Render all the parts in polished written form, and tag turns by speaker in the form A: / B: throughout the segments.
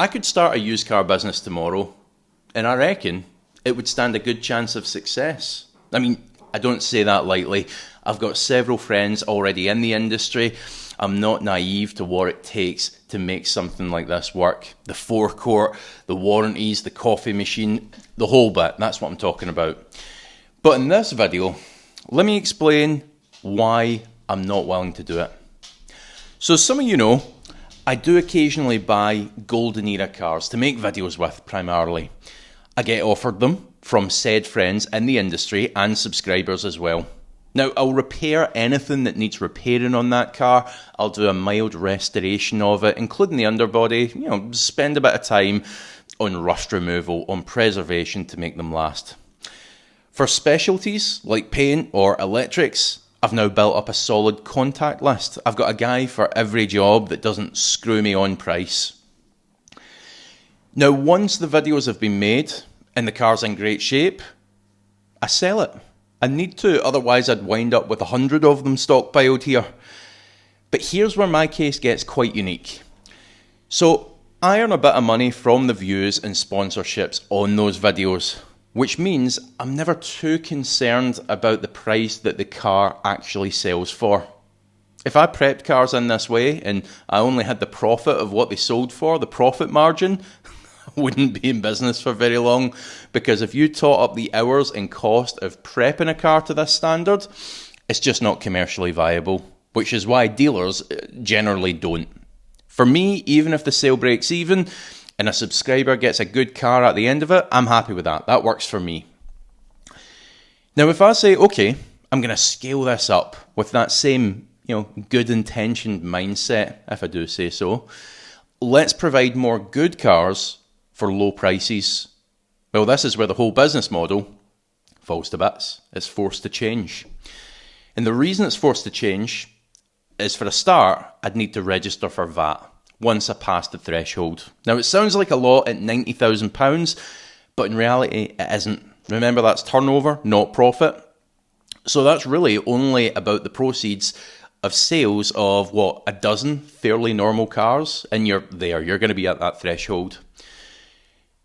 A: I could start a used car business tomorrow, and I reckon it would stand a good chance of success. I mean, I don't say that lightly. I've got several friends already in the industry. I'm not naive to what it takes to make something like this work. The forecourt, the warranties, the coffee machine, the whole bit. That's what I'm talking about. But in this video, let me explain why I'm not willing to do it. So some of you know, I do occasionally buy golden era cars to make videos with primarily. I get offered them from said friends in the industry and subscribers as well. Now, I'll repair anything that needs repairing on that car. I'll do a mild restoration of it, including the underbody, spend a bit of time on rust removal, on preservation to make them last. For specialties like paint or electrics, I've now built up a solid contact list. I've got a guy for every job that doesn't screw me on price. Now, once the videos have been made and the car's in great shape, I sell it. I need to, otherwise I'd wind up with 100 of them stockpiled here. But here's where my case gets quite unique. So I earn a bit of money from the views and sponsorships on those videos, which means I'm never too concerned about the price that the car actually sells for. If I prepped cars in this way and I only had the profit of what they sold for, the profit margin, I wouldn't be in business for very long, because if you tot up the hours and cost of prepping a car to this standard, it's just not commercially viable, which is why dealers generally don't. For me, even if the sale breaks even and a subscriber gets a good car at the end of it, I'm happy with that. That works for me. Now, if I say, okay, I'm going to scale this up with that same, good intentioned mindset, if I do say so, let's provide more good cars for low prices. Well, this is where the whole business model falls to bits. It's forced to change. And the reason it's forced to change is, for a start, I'd need to register for VAT once I pass the threshold. Now, it sounds like a lot at £90,000, but in reality, it isn't. Remember, that's turnover, not profit. So that's really only about the proceeds of sales of, a dozen fairly normal cars, and you're going to be at that threshold.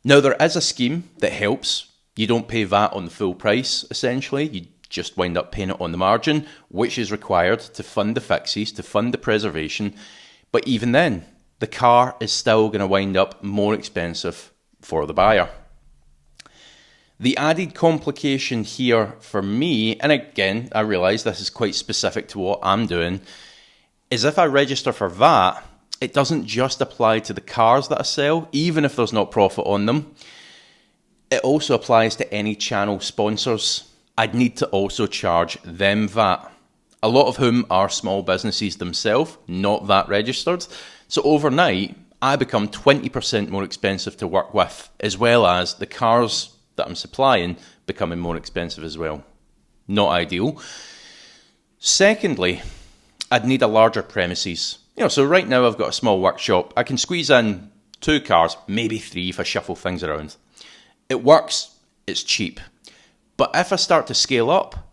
A: Now, there is a scheme that helps. You don't pay VAT on the full price, essentially. You just wind up paying it on the margin, which is required to fund the fixes, to fund the preservation. But even then, the car is still going to wind up more expensive for the buyer. The added complication here for me, and again, I realise this is quite specific to what I'm doing, is if I register for VAT, it doesn't just apply to the cars that I sell, even if there's not profit on them. It also applies to any channel sponsors. I'd need to also charge them VAT, a lot of whom are small businesses themselves, not VAT registered. So overnight, I become 20% more expensive to work with, as well as the cars that I'm supplying becoming more expensive as well. Not ideal. Secondly, I'd need a larger premises. So right now I've got a small workshop. I can squeeze in 2 cars, maybe 3 if I shuffle things around. It works, it's cheap. But if I start to scale up,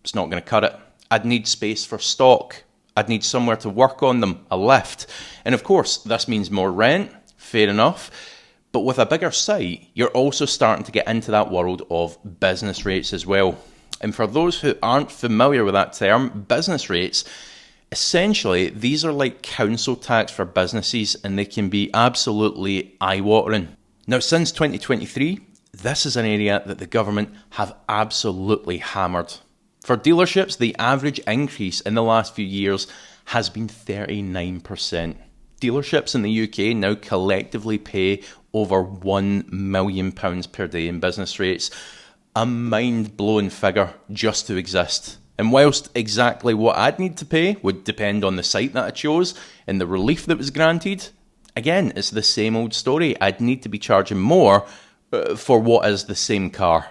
A: it's not going to cut it. I'd need space for stock. I'd need somewhere to work on them, a lift. And of course, this means more rent, fair enough. But with a bigger site, you're also starting to get into that world of business rates as well. And for those who aren't familiar with that term, business rates, essentially, these are like council tax for businesses, and they can be absolutely eye-watering. Now, since 2023, this is an area that the government have absolutely hammered. For dealerships, the average increase in the last few years has been 39%. Dealerships in the UK now collectively pay over £1 million per day in business rates. A mind-blowing figure just to exist. And whilst exactly what I'd need to pay would depend on the site that I chose and the relief that was granted, again, it's the same old story. I'd need to be charging more for what is the same car.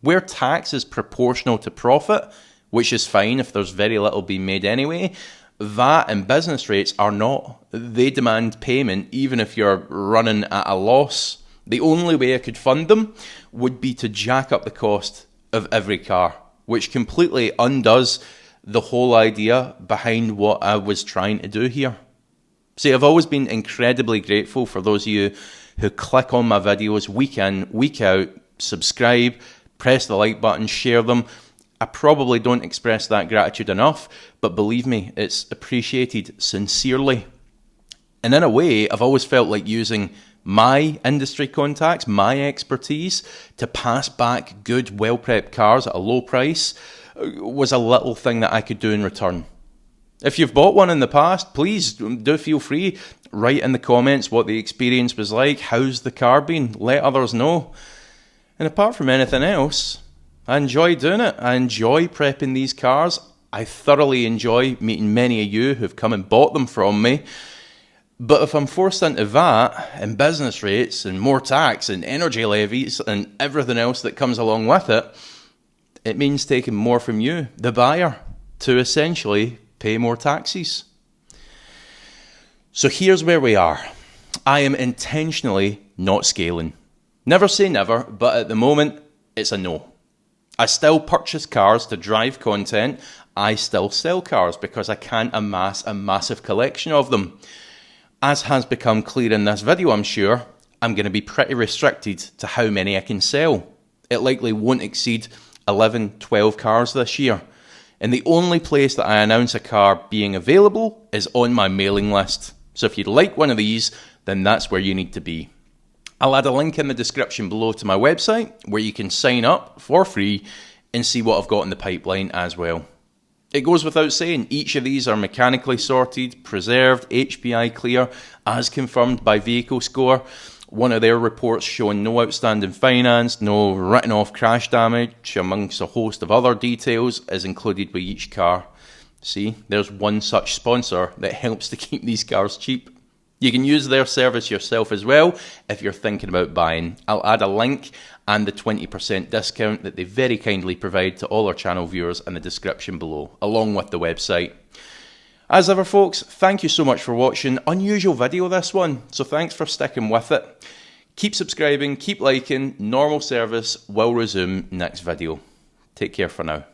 A: Where tax is proportional to profit, which is fine if there's very little being made anyway, VAT and business rates are not. They demand payment even if you're running at a loss. The only way I could fund them would be to jack up the cost of every car, which completely undoes the whole idea behind what I was trying to do here. See, I've always been incredibly grateful for those of you who click on my videos week in, week out, subscribe, press the like button, share them. I probably don't express that gratitude enough, but believe me, it's appreciated sincerely. And in a way, I've always felt like using my industry contacts, my expertise, to pass back good, well-prepped cars at a low price was a little thing that I could do in return. If you've bought one in the past, please do feel free. Write in the comments what the experience was like. How's the car been? Let others know. And apart from anything else, I enjoy doing it. I enjoy prepping these cars. I thoroughly enjoy meeting many of you who've come and bought them from me. But if I'm forced into VAT and business rates and more tax and energy levies and everything else that comes along with it, it means taking more from you, the buyer, to essentially pay more taxes. So here's where we are. I am intentionally not scaling. Never say never, but at the moment, it's a no. I still purchase cars to drive content. I still sell cars because I can't amass a massive collection of them. As has become clear in this video, I'm sure, I'm going to be pretty restricted to how many I can sell. It likely won't exceed 11, 12 cars this year. And the only place that I announce a car being available is on my mailing list. So if you'd like one of these, then that's where you need to be. I'll add a link in the description below to my website where you can sign up for free and see what I've got in the pipeline as well. It goes without saying, each of these are mechanically sorted, preserved, HPI clear, as confirmed by Vehicle Score. One of their reports showing no outstanding finance, no written off crash damage, amongst a host of other details, is included with each car. See, there's one such sponsor that helps to keep these cars cheap. You can use their service yourself as well if you're thinking about buying. I'll add a link and the 20% discount that they very kindly provide to all our channel viewers in the description below, along with the website. As ever, folks, thank you so much for watching. Unusual video, this one, so thanks for sticking with it. Keep subscribing, keep liking. Normal service will resume next video. Take care for now.